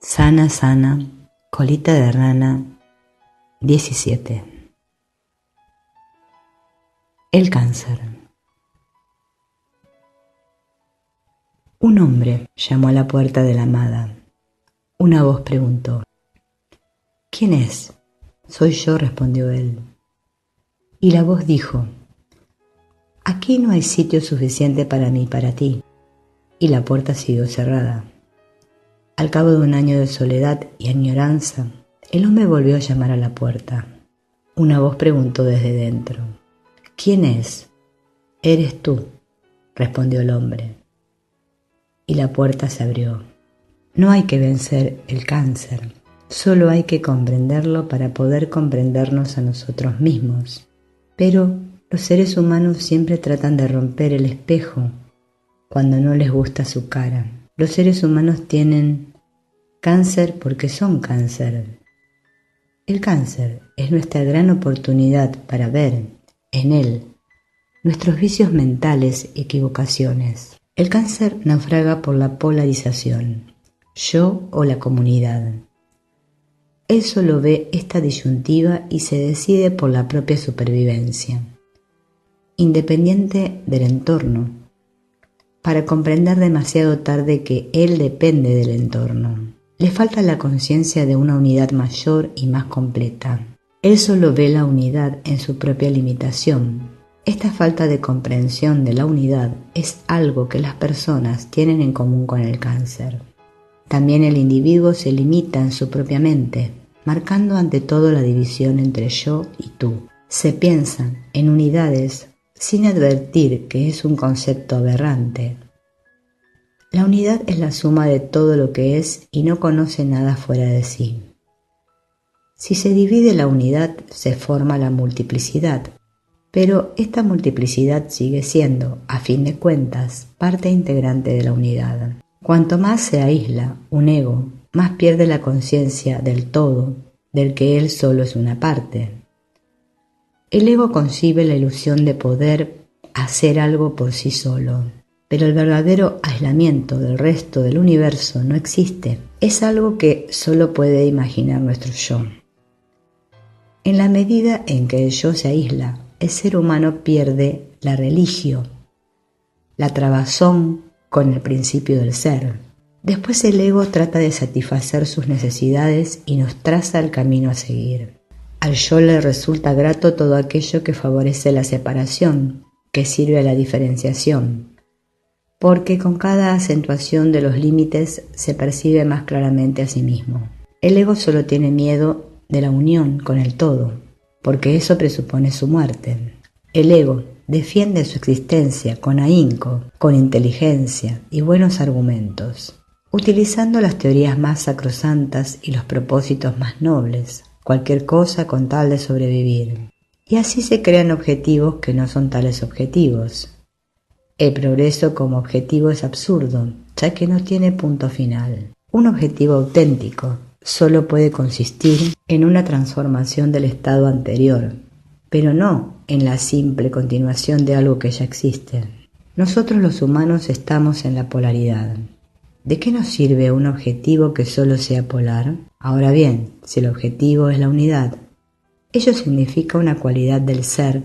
Sana, sana, colita de rana, 17. El cáncer. Un hombre llamó a la puerta de la amada. Una voz preguntó: ¿Quién es? Soy yo, respondió él. Y la voz dijo: Aquí no hay sitio suficiente para mí y para ti. Y la puerta siguió cerrada. Al cabo de un año de soledad y añoranza, el hombre volvió a llamar a la puerta. Una voz preguntó desde dentro: ¿Quién es? Eres tú, respondió el hombre. Y la puerta se abrió. No hay que vencer el cáncer, solo hay que comprenderlo para poder comprendernos a nosotros mismos. Pero los seres humanos siempre tratan de romper el espejo cuando no les gusta su cara. Los seres humanos tienen cáncer porque son cáncer. El cáncer es nuestra gran oportunidad para ver en él nuestros vicios mentales y equivocaciones. El cáncer naufraga por la polarización, yo o la comunidad. Él solo ve esta disyuntiva y se decide por la propia supervivencia, independiente del entorno, para comprender demasiado tarde que él depende del entorno. Le falta la conciencia de una unidad mayor y más completa. Él solo ve la unidad en su propia limitación. Esta falta de comprensión de la unidad es algo que las personas tienen en común con el cáncer. También el individuo se limita en su propia mente, marcando ante todo la división entre yo y tú. Se piensan en unidades sin advertir que es un concepto aberrante. La unidad es la suma de todo lo que es y no conoce nada fuera de sí. Si se divide la unidad, se forma la multiplicidad, pero esta multiplicidad sigue siendo, a fin de cuentas, parte integrante de la unidad. Cuanto más se aísla un ego, más pierde la conciencia del todo, del que él solo es una parte. El ego concibe la ilusión de poder hacer algo por sí solo, pero el verdadero aislamiento del resto del universo no existe. Es algo que solo puede imaginar nuestro yo. En la medida en que el yo se aísla, el ser humano pierde la religio, la trabazón con el principio del ser. Después el ego trata de satisfacer sus necesidades y nos traza el camino a seguir. Al yo le resulta grato todo aquello que favorece la separación, que sirve a la diferenciación, porque con cada acentuación de los límites se percibe más claramente a sí mismo. El ego solo tiene miedo de la unión con el todo, porque eso presupone su muerte. El ego defiende su existencia con ahínco, con inteligencia y buenos argumentos, utilizando las teorías más sacrosantas y los propósitos más nobles, cualquier cosa con tal de sobrevivir. Y así se crean objetivos que no son tales objetivos. El progreso como objetivo es absurdo, ya que no tiene punto final. Un objetivo auténtico solo puede consistir en una transformación del estado anterior, pero no en la simple continuación de algo que ya existe. Nosotros los humanos estamos en la polaridad. ¿De qué nos sirve un objetivo que solo sea polar? Ahora bien, si el objetivo es la unidad, ello significa una cualidad del ser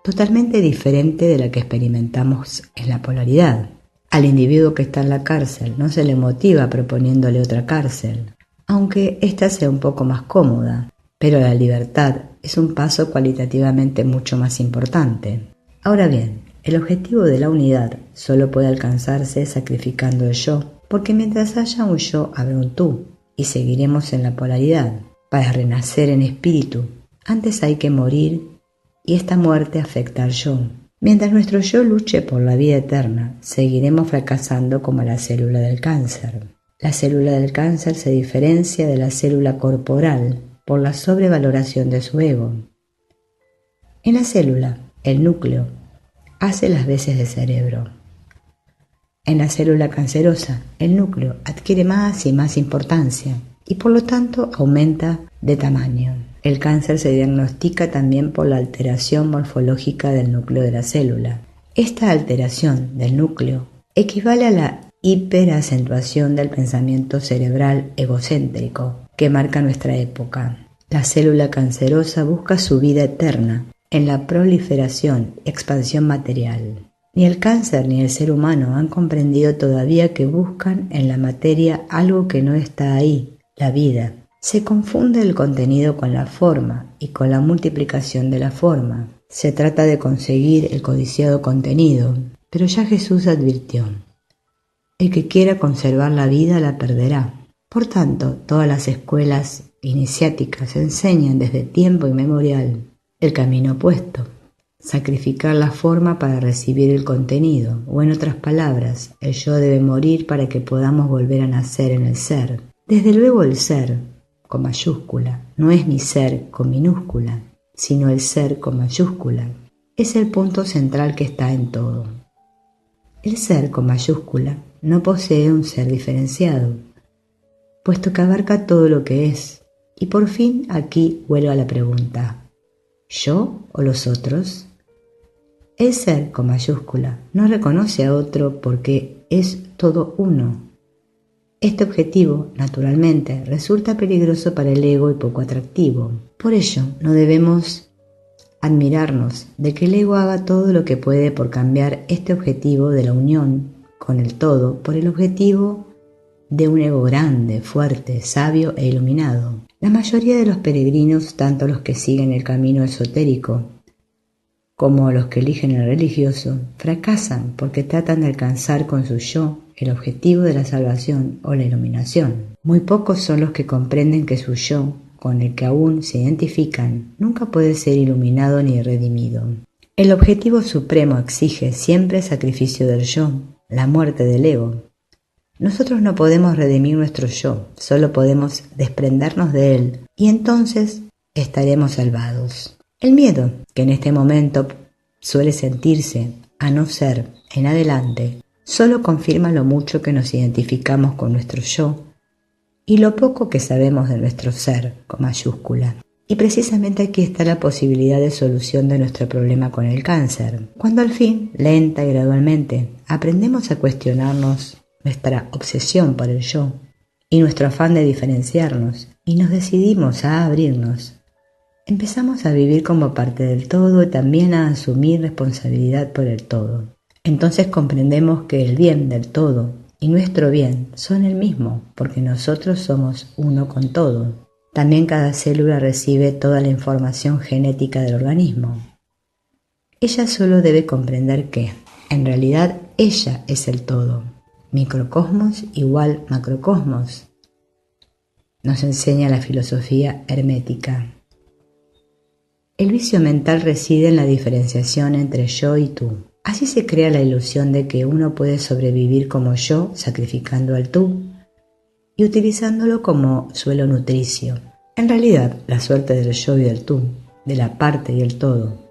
totalmente diferente de la que experimentamos en la polaridad. Al individuo que está en la cárcel no se le motiva proponiéndole otra cárcel, aunque ésta sea un poco más cómoda, pero la libertad es un paso cualitativamente mucho más importante. Ahora bien, el objetivo de la unidad solo puede alcanzarse sacrificando el yo, porque mientras haya un yo habrá un tú, y seguiremos en la polaridad. Para renacer en espíritu, antes hay que morir, y esta muerte afecta al yo. Mientras nuestro yo luche por la vida eterna, seguiremos fracasando como la célula del cáncer. La célula del cáncer se diferencia de la célula corporal por la sobrevaloración de su ego. En la célula, el núcleo hace las veces de cerebro. En la célula cancerosa, el núcleo adquiere más y más importancia y por lo tanto aumenta de tamaño. El cáncer se diagnostica también por la alteración morfológica del núcleo de la célula. Esta alteración del núcleo equivale a la hiperacentuación del pensamiento cerebral egocéntrico que marca nuestra época. La célula cancerosa busca su vida eterna en la proliferación y expansión material. Ni el cáncer ni el ser humano han comprendido todavía que buscan en la materia algo que no está ahí, la vida. Se confunde el contenido con la forma y con la multiplicación de la forma. Se trata de conseguir el codiciado contenido, pero ya Jesús advirtió: el que quiera conservar la vida la perderá. Por tanto, todas las escuelas iniciáticas enseñan desde tiempo inmemorial el camino opuesto: sacrificar la forma para recibir el contenido, o en otras palabras, el yo debe morir para que podamos volver a nacer en el ser. Desde luego el ser, con mayúscula, no es mi ser con minúscula, sino el ser con mayúscula. Es el punto central que está en todo. El ser con mayúscula no posee un ser diferenciado, puesto que abarca todo lo que es. Y por fin aquí vuelvo a la pregunta: ¿yo o los otros? El ser con mayúscula no reconoce a otro porque es todo uno. Este objetivo, naturalmente, resulta peligroso para el ego y poco atractivo. Por ello, no debemos admirarnos de que el ego haga todo lo que puede por cambiar este objetivo de la unión con el todo por el objetivo de un ego grande, fuerte, sabio e iluminado. La mayoría de los peregrinos, tanto los que siguen el camino esotérico como los que eligen el religioso, fracasan porque tratan de alcanzar con su yo el objetivo de la salvación o la iluminación. Muy pocos son los que comprenden que su yo, con el que aún se identifican, nunca puede ser iluminado ni redimido. El objetivo supremo exige siempre sacrificio del yo, la muerte del ego. Nosotros no podemos redimir nuestro yo, solo podemos desprendernos de él, y entonces estaremos salvados. El miedo, que en este momento suele sentirse a no ser en adelante, solo confirma lo mucho que nos identificamos con nuestro yo y lo poco que sabemos de nuestro ser, con mayúscula. Y precisamente aquí está la posibilidad de solución de nuestro problema con el cáncer. Cuando al fin, lenta y gradualmente, aprendemos a cuestionarnos nuestra obsesión por el yo y nuestro afán de diferenciarnos y nos decidimos a abrirnos, empezamos a vivir como parte del todo y también a asumir responsabilidad por el todo. Entonces comprendemos que el bien del todo y nuestro bien son el mismo, porque nosotros somos uno con todo. También cada célula recibe toda la información genética del organismo. Ella solo debe comprender que, en realidad, ella es el todo. Microcosmos igual macrocosmos, nos enseña la filosofía hermética. El vicio mental reside en la diferenciación entre yo y tú. Así se crea la ilusión de que uno puede sobrevivir como yo, sacrificando al tú y utilizándolo como suelo nutricio. En realidad, la suerte del yo y del tú, de la parte y el todo,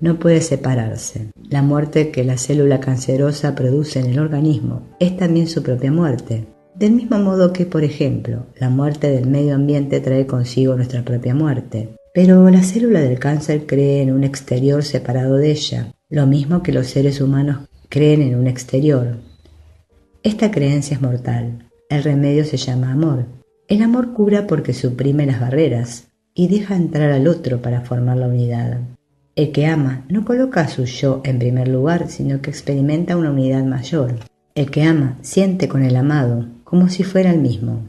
no puede separarse. La muerte que la célula cancerosa produce en el organismo es también su propia muerte. Del mismo modo que, por ejemplo, la muerte del medio ambiente trae consigo nuestra propia muerte. Pero la célula del cáncer cree en un exterior separado de ella, lo mismo que los seres humanos creen en un exterior. Esta creencia es mortal. El remedio se llama amor. El amor cura porque suprime las barreras y deja entrar al otro para formar la unidad. El que ama no coloca a su yo en primer lugar, sino que experimenta una unidad mayor. El que ama siente con el amado como si fuera el mismo.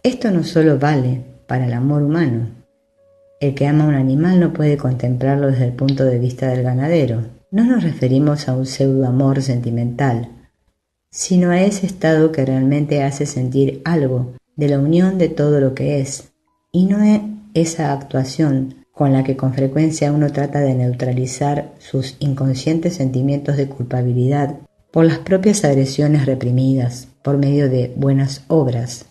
Esto no solo vale para el amor humano. El que ama a un animal no puede contemplarlo desde el punto de vista del ganadero. No nos referimos a un pseudo-amor sentimental, sino a ese estado que realmente hace sentir algo de la unión de todo lo que es, y no es esa actuación con la que con frecuencia uno trata de neutralizar sus inconscientes sentimientos de culpabilidad por las propias agresiones reprimidas por medio de buenas obras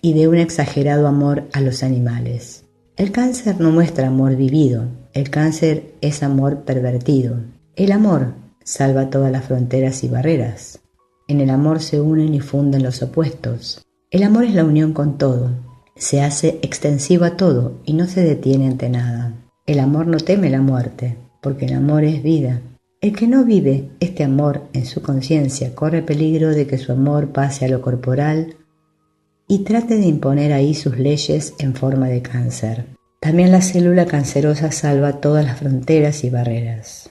y de un exagerado amor a los animales. El cáncer no muestra amor vivido, el cáncer es amor pervertido. El amor salva todas las fronteras y barreras. En el amor se unen y funden los opuestos. El amor es la unión con todo, se hace extensivo a todo y no se detiene ante nada. El amor no teme la muerte, porque el amor es vida. El que no vive este amor en su conciencia corre peligro de que su amor pase a lo corporal y trate de imponer ahí sus leyes en forma de cáncer. También la célula cancerosa salva todas las fronteras y barreras.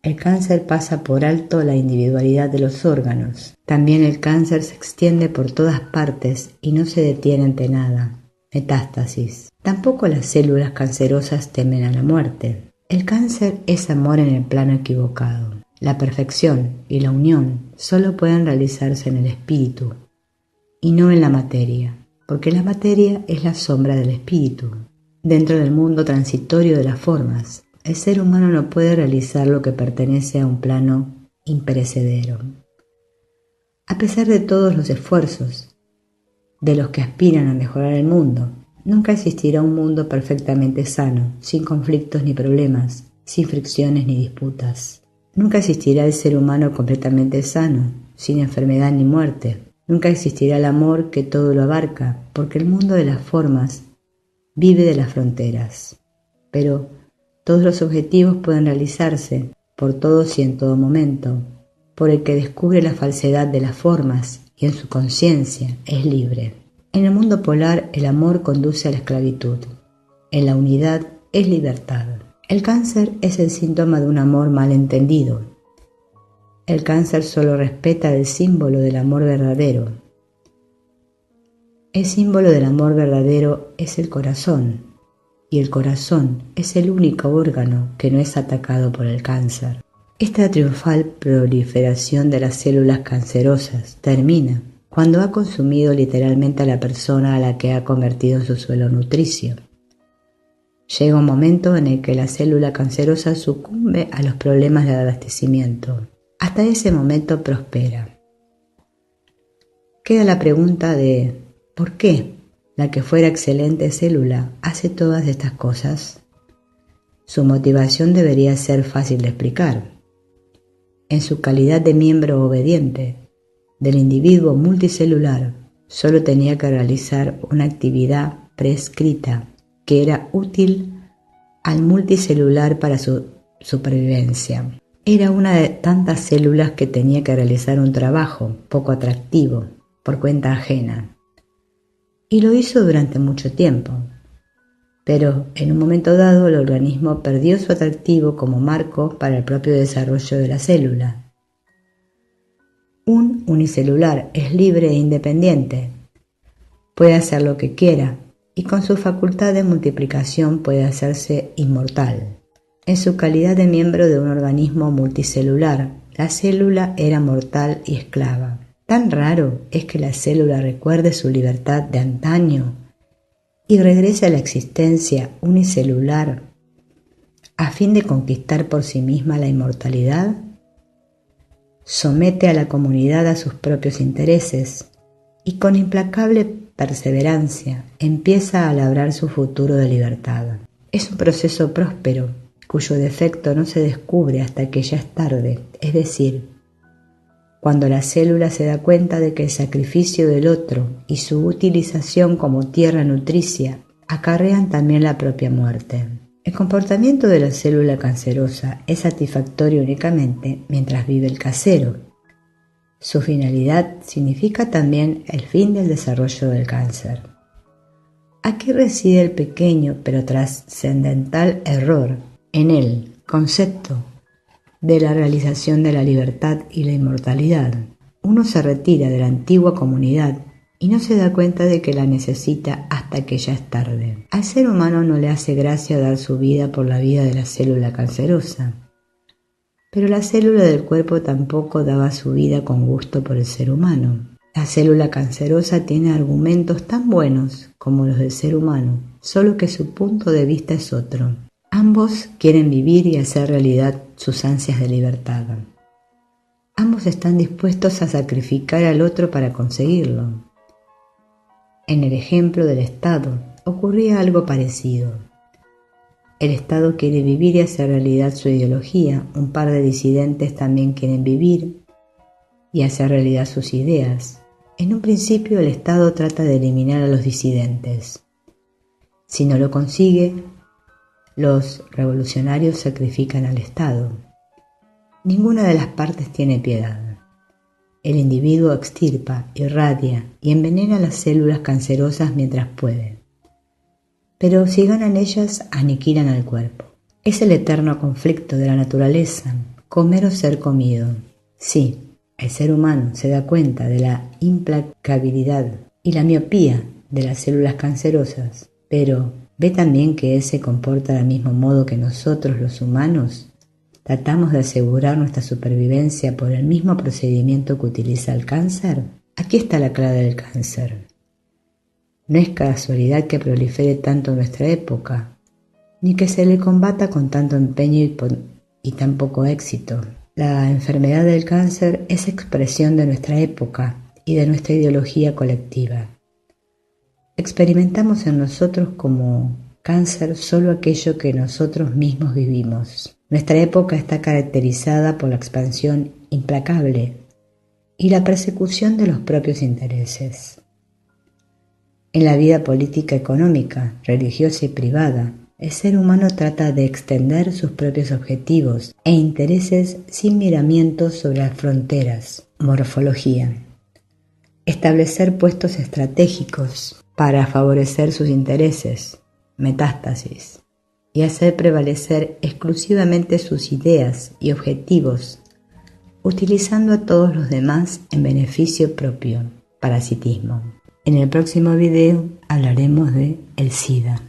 El cáncer pasa por alto la individualidad de los órganos. También el cáncer se extiende por todas partes y no se detiene ante nada. Metástasis. Tampoco las células cancerosas temen a la muerte. El cáncer es amor en el plano equivocado. La perfección y la unión solo pueden realizarse en el espíritu y no en la materia, porque la materia es la sombra del espíritu. Dentro del mundo transitorio de las formas, el ser humano no puede realizar lo que pertenece a un plano imperecedero. A pesar de todos los esfuerzos de los que aspiran a mejorar el mundo, nunca existirá un mundo perfectamente sano, sin conflictos ni problemas, sin fricciones ni disputas. Nunca existirá el ser humano completamente sano, sin enfermedad ni muerte. Nunca existirá el amor que todo lo abarca, porque el mundo de las formas vive de las fronteras. Pero todos los objetivos pueden realizarse, por todos y en todo momento, por el que descubre la falsedad de las formas y en su conciencia es libre. En el mundo polar el amor conduce a la esclavitud, en la unidad es libertad. El cáncer es el síntoma de un amor mal entendido. El cáncer solo respeta el símbolo del amor verdadero. El símbolo del amor verdadero es el corazón, y el corazón es el único órgano que no es atacado por el cáncer. Esta triunfal proliferación de las células cancerosas termina cuando ha consumido literalmente a la persona a la que ha convertido en su suelo nutricio. Llega un momento en el que la célula cancerosa sucumbe a los problemas de abastecimiento. Hasta ese momento prospera. Queda la pregunta de ¿por qué la que fuera excelente célula hace todas estas cosas? Su motivación debería ser fácil de explicar. En su calidad de miembro obediente del individuo multicelular, solo tenía que realizar una actividad prescrita que era útil al multicelular para su supervivencia. Era una de tantas células que tenía que realizar un trabajo poco atractivo por cuenta ajena. Y lo hizo durante mucho tiempo. Pero en un momento dado el organismo perdió su atractivo como marco para el propio desarrollo de la célula. Un unicelular es libre e independiente. Puede hacer lo que quiera y con su facultad de multiplicación puede hacerse inmortal. En su calidad de miembro de un organismo multicelular, la célula era mortal y esclava. Tan raro es que la célula recuerde su libertad de antaño y regrese a la existencia unicelular a fin de conquistar por sí misma la inmortalidad. Somete a la comunidad a sus propios intereses y con implacable perseverancia empieza a labrar su futuro de libertad. Es un proceso próspero cuyo defecto no se descubre hasta que ya es tarde, es decir, cuando la célula se da cuenta de que el sacrificio del otro y su utilización como tierra nutricia acarrean también la propia muerte. El comportamiento de la célula cancerosa es satisfactorio únicamente mientras vive el casero. Su finalidad significa también el fin del desarrollo del cáncer. Aquí reside el pequeño pero trascendental error en el concepto de la realización de la libertad y la inmortalidad. Uno se retira de la antigua comunidad y no se da cuenta de que la necesita hasta que ya es tarde. Al ser humano no le hace gracia dar su vida por la vida de la célula cancerosa, pero la célula del cuerpo tampoco daba su vida con gusto por el ser humano. La célula cancerosa tiene argumentos tan buenos como los del ser humano, solo que su punto de vista es otro. Ambos quieren vivir y hacer realidad sus ansias de libertad. Ambos están dispuestos a sacrificar al otro para conseguirlo. En el ejemplo del Estado ocurría algo parecido. El Estado quiere vivir y hacer realidad su ideología. Un par de disidentes también quieren vivir y hacer realidad sus ideas. En un principio el Estado trata de eliminar a los disidentes. Si no lo consigue, los revolucionarios sacrifican al Estado. Ninguna de las partes tiene piedad. El individuo extirpa, irradia y envenena las células cancerosas mientras puede. Pero si ganan ellas, aniquilan al cuerpo. Es el eterno conflicto de la naturaleza, comer o ser comido. Sí, el ser humano se da cuenta de la implacabilidad y la miopía de las células cancerosas, pero ¿ve también que él se comporta del mismo modo que nosotros los humanos? ¿Tratamos de asegurar nuestra supervivencia por el mismo procedimiento que utiliza el cáncer? Aquí está la clave del cáncer. No es casualidad que prolifere tanto en nuestra época, ni que se le combata con tanto empeño y tan poco éxito. La enfermedad del cáncer es expresión de nuestra época y de nuestra ideología colectiva. Experimentamos en nosotros como cáncer solo aquello que nosotros mismos vivimos. Nuestra época está caracterizada por la expansión implacable y la persecución de los propios intereses. En la vida política, económica, religiosa y privada, el ser humano trata de extender sus propios objetivos e intereses sin miramientos sobre las fronteras. Morfología. Establecer puestos estratégicos para favorecer sus intereses. Metástasis. Y hacer prevalecer exclusivamente sus ideas y objetivos, utilizando a todos los demás en beneficio propio. Parasitismo. En el próximo video hablaremos de el SIDA.